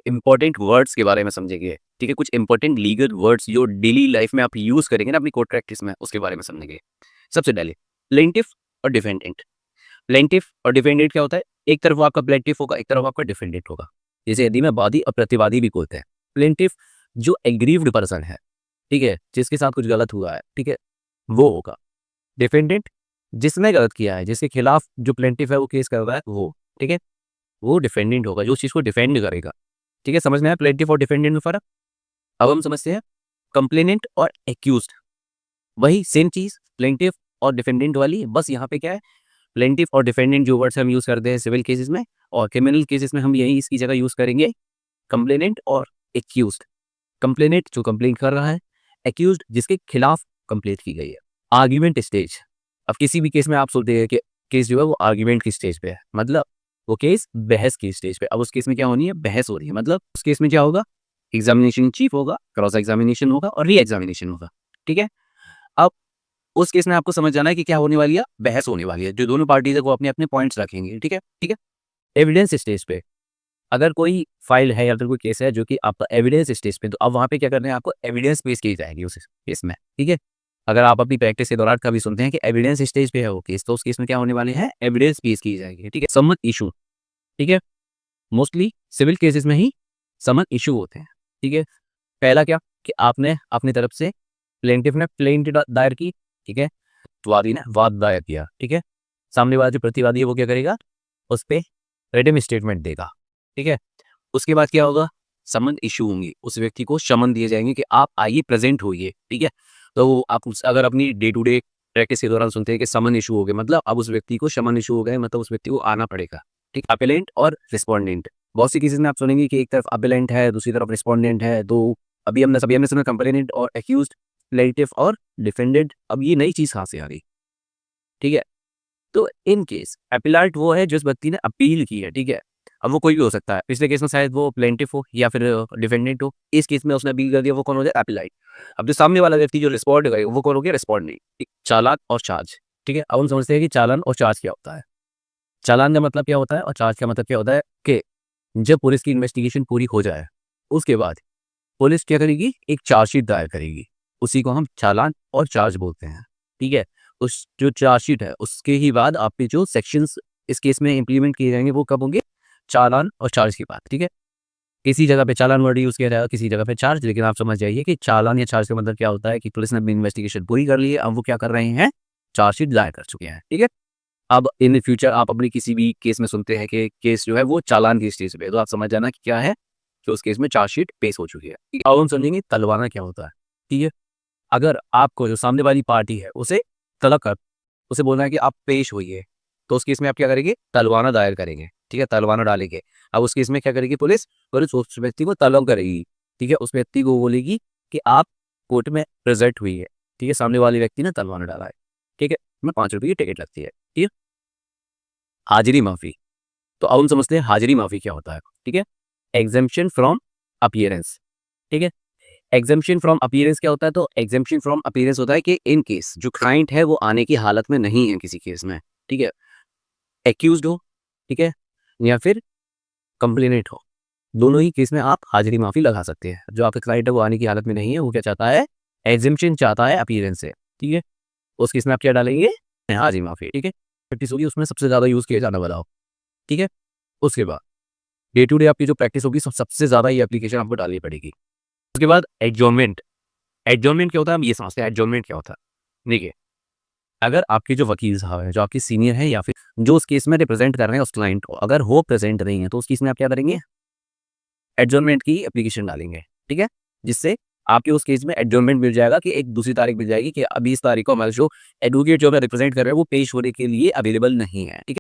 Important words के बारे में समझेंगे, ठीक है, कुछ इंपॉर्टेंट लीगल वर्ड्स जो डेली लाइफ में आप यूज करेंगे ना अपनी कोर्ट प्रैक्टिस में, उसके बारे में समझेंगे। सबसे पहले प्लेंटिफ और डिफेंडेंट। प्लेंटिफ और डिफेंडेंट क्या होता है? एक तरफ आपका प्लेंटिफ होगा, एक तरफ आपका डिफेंडेंट होगा। जैसे हिंदी में वादी और प्रतिवादी भी बोलते हैं। प्लेंटिफ जो एग्रीव्ड पर्सन है, ठीक है, जिसके साथ कुछ गलत हुआ है, ठीक है, वो होगा। डिफेंडेंट जिसने गलत किया है, जिसके खिलाफ जो प्लेंटिफ है वो केस कर रहा है, वो, ठीक है, वो डिफेंडेंट होगा, जो उस चीज को डिफेंड करेगा। ठीक है, समझ में आया प्लेंटिफ और डिफेंडेंट में फर्क? अब हम समझते हैं कंप्लेनेंट और एक्यूज्ड। वही सेम चीज प्लेंटिफ और डिफेंडेंट वाली, बस यहाँ पे क्या है, प्लेंटिफ और डिफेंडेंट जो वर्ड्स हम यूज करते हैं सिविल केसेस में, और क्रिमिनल केसेस में हम यही इसकी जगह यूज करेंगे कंप्लेनेंट और एक्यूज्ड। कंप्लेनेंट जो कंप्लेन कर रहा है, एक्यूज्ड जिसके खिलाफ कंप्लेंट की गई है। Argument stage. अब किसी भी केस में आप सुनते हैं कि केस जो है वो आर्ग्यूमेंट की स्टेज पे है, मतलब वो केस बहस की स्टेज पे। अब उस केस में क्या होनी है? बहस हो रही है। मतलब उस केस में क्या होगा? एग्जामिनेशन चीफ होगा, क्रॉस एग्जामिनेशन होगा और री एग्जामिनेशन होगा। ठीक है, अब उस केस में आपको समझ जाना है कि क्या होने वाली है, बहस होने वाली है। जो दोनों पार्टीज है वो अपने अपने पॉइंट्स रखेंगे। ठीक है, ठीक है। एविडेंस स्टेज पे अगर कोई फाइल है या फिर कोई केस है जो कि आपका एविडेंस स्टेज पे, तो अब वहां पे क्या करना है, आपको एविडेंस पेश की जाएगी उस केस में। ठीक है, अगर आप अपनी प्रैक्टिस के दौरान कभी सुनते हैं कि एविडेंस स्टेज पे है वो केस, तो उस केस में क्या होने वाले हैं? एविडेंस पेश की जाएगी। ठीक है, समन इशू। ठीक है, मोस्टली सिविल केसेस में ही समन इशू होते हैं। ठीक है, पहला क्या कि आपने अपनी तरफ से, प्लेंटिफ ने प्लेंट दायर की, ठीक है, वादी ने वाद दायर किया। ठीक है, सामने वाला जो प्रतिवादी है वो क्या करेगा? उस पर रिटन स्टेटमेंट देगा। ठीक है, उसके बाद क्या होगा? समन इशू होंगी, उस व्यक्ति को समन दिए जाएंगे कि आप आइए, प्रेजेंट होइए। ठीक है, तो आप अगर अपनी डे टू डे प्रैक्टिस के दौरान सुनते हैं कि समन इशू हो गए, मतलब अब उस व्यक्ति को समन इशू हो गए, मतलब उस व्यक्ति को आना पड़ेगा। ठीक, अपेलेंट और रिस्पोंडेंट। बहुत सी केसेस में आप सुनेंगे कि एक तरफ अपेलेंट है, दूसरी तरफ रिस्पोंडेंट है। दो अभी हमने सुना कंप्लेनेंट और एक्यूज्ड, प्लेंटिफ और डिफेंडेंट। अब ये नई चीज कहां से आ गई? ठीक है, तो इन केस अपीलार्ट वो है जिस व्यक्ति ने अपील की है। ठीक है, अब वो कोई भी हो सकता है। पिछले केस में शायद वो प्लेंटिफ हो या फिर डिफेंडेंट हो, इस केस में उसने अपील कर दिया, वो कौन हो जाए? अपीलाइट। अब जो सामने वाला व्यक्ति जो रिस्पॉन्ड करेगा वो कौन हो गया? रिस्पॉन्डेंट। चालान और चार्ज। ठीक है, अब हम समझते हैं कि चालान और चार्ज क्या होता है। चालान का मतलब क्या होता है और चार्ज का मतलब क्या होता है कि जब पुलिस की इन्वेस्टिगेशन पूरी हो जाए, उसके बाद पुलिस क्या करेगी? एक चार्जशीट दायर करेगी, उसी को हम चालान और चार्ज बोलते हैं। ठीक है, उस जो चार्जशीट है उसके ही बाद आपके जो सेक्शंस इस केस में इंप्लीमेंट किए जाएंगे वो कब होंगे? चालान और चार्ज की बात। ठीक है, किसी जगह पे चालान वर्ड यूज किया जाएगा, किसी जगह पे चार्ज, लेकिन आप समझ जाइए कि चालान या चार्ज का मतलब क्या होता है कि पुलिस ने अपनी इन्वेस्टिगेशन पूरी कर ली है, अब वो क्या कर रहे हैं? चार्जशीट दायर कर चुके हैं। ठीक है, अब इन फ्यूचर आप अपनी किसी भी केस में सुनते हैं कि केस जो है वो चालान की स्टेज पे है, तो आप समझ जाना कि क्या है कि उस केस में चार्जशीट पेश हो चुकी है। अब हम समझेंगे तलवाना क्या होता है। ठीक है, अगर आपको जो सामने वाली पार्टी है उसे तलब कर, उसे बोलना है कि आप पेश होइए, तो उस केस में आप क्या करेंगे? तलवाना दायर करेंगे। ठीक है, तलवाना डालेंगे। अब उस केस में क्या करेगी पुलिस? पुलिस उस व्यक्ति को तलब करेगी। ठीक है, उस व्यक्ति को बोलेगी कि आप कोर्ट में प्रेजेंट हुई है। ठीक है, सामने वाले व्यक्ति ने तलवाना डाला है। ठीक है, में 5 रुपये की टिकट लगती है। ठीक है, हाजिरी माफी। तो अब हम समझते हैं हाजिरी माफी क्या होता है। ठीक है, एग्जेम्पशन फ्रॉम अपीयरेंस। ठीक है, एग्जेम्पशन फ्रॉम अपीयरेंस क्या होता है? तो एग्जेम्पशन फ्रॉम अपीयरेंस होता है कि इन केस जो क्लाइंट है वो आने की हालत में नहीं है किसी केस में। ठीक है, एक्यूज्ड हो, ठीक है, या फिर कंप्लेनेंट हो, दोनों ही केस में आप हाजिरी माफी लगा सकते हैं। जो आपका क्लाइंट है वो आने की हालत में नहीं है, वो क्या चाहता है? एग्जेम्पशन चाहता है अपीयरेंस से। ठीक है, उस केस में आप क्या डालेंगे? हाजिरी माफी। ठीक है, प्रैक्टिस होगी उसमें सबसे ज्यादा यूज किया जाने वाला हो। ठीक है, उसके बाद डे टू डे आपकी जो प्रैक्टिस होगी सबसे ज्यादा ये एप्लीकेशन आपको डालनी पड़ेगी। उसके बाद एडजॉर्नमेंट। एडजॉर्नमेंट क्या होता है? हम ये समझते हैं एडजॉर्नमेंट क्या होता है। देखिए, अगर आपके जो वकील साहब हैं, जो आपके सीनियर हैं या फिर जो उस केस में रिप्रेजेंट कर रहे हैं उस क्लाइंट को, अगर वो प्रेजेंट नहीं है तो उस केस में आप क्या करेंगे? एडजॉर्नमेंट की एप्लीकेशन डालेंगे। ठीक है, जिससे आपके उस केस में एडजॉर्नमेंट मिल जाएगा कि एक दूसरी तारीख मिल जाएगी कि अभी इस तारीख को हमारे जो एडवोकेट जो हमें रिप्रेजेंट कर रहे हैं वो पेश होने के लिए अवेलेबल नहीं है। ठीक है।